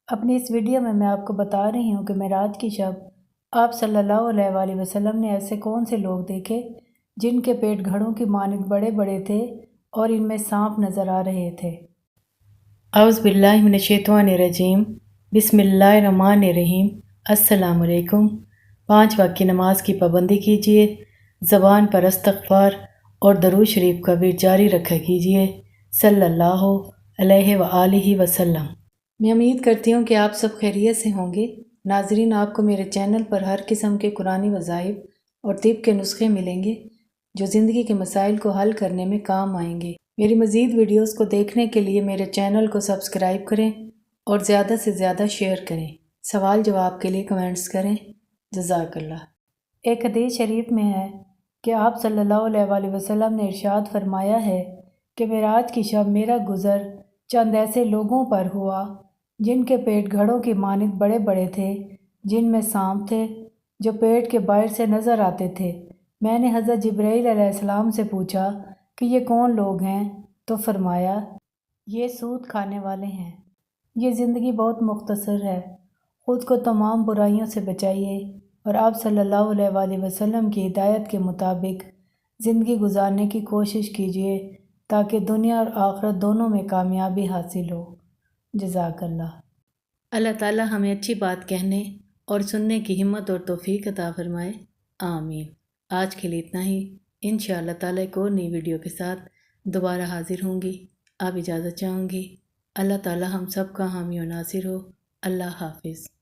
اپنی اس ویڈیو میں آپ کو بتا رہی ہوں کہ معراج کی شب آپ صلی اللہ علیہ وآلہ وسلم نے ایسے کون سے لوگ دیکھے جن کے پیٹ گھڑوں کی مانند بڑے بڑے تھے اور ان میں سانپ نظر آ رہے تھے۔ اعوذ باللہ من الشیطان الرجیم، بسم اللہ الرحمن الرحیم۔ السلام علیکم۔ 5 وقت کی نماز کی پابندی کیجیے، زبان پر استغفار اور درود شریف کا ورد جاری رکھا کیجیے، صلی اللہ علیہ وآلہ وسلم۔ میں امید کرتی ہوں کہ آپ سب خیریت سے ہوں گے۔ ناظرین، آپ کو میرے چینل پر ہر قسم کے قرآنی وظائف اور طب کے نسخے ملیں گے جو زندگی کے مسائل کو حل کرنے میں کام آئیں گے۔ میری مزید ویڈیوز کو دیکھنے کے لیے میرے چینل کو سبسکرائب کریں اور زیادہ سے زیادہ شیئر کریں۔ سوال جواب کے لیے کمنٹس کریں۔ جزاک اللہ۔ ایک حدیث شریف میں ہے کہ آپ صلی اللہ علیہ وآلہ وسلم نے ارشاد فرمایا ہے کہ معراج کی شب میرا گزر چند ایسے لوگوں پر ہوا جن کے پیٹ گھڑوں کی مانند بڑے بڑے تھے، جن میں سانپ تھے جو پیٹ کے باہر سے نظر آتے تھے۔ میں نے حضرت جبرائیل علیہ السلام سے پوچھا کہ یہ کون لوگ ہیں؟ تو فرمایا یہ سود کھانے والے ہیں۔ یہ زندگی بہت مختصر ہے، خود کو تمام برائیوں سے بچائیے اور آپ صلی اللہ علیہ وآلہ وسلم کی ہدایت کے مطابق زندگی گزارنے کی کوشش کیجیے تاکہ دنیا اور آخرت دونوں میں کامیابی حاصل ہو۔ جزاک اللہ۔ اللہ تعالیٰ ہمیں اچھی بات کہنے اور سننے کی ہمت اور توفیق عطا فرمائے، آمین۔ آج کے لیے اتنا ہی، انشاءاللہ تعالیٰ ایک اور نئی ویڈیو کے ساتھ دوبارہ حاضر ہوں گی۔ اب اجازت چاہوں گی۔ اللہ تعالیٰ ہم سب کا حامی و ناصر ہو۔ اللہ حافظ۔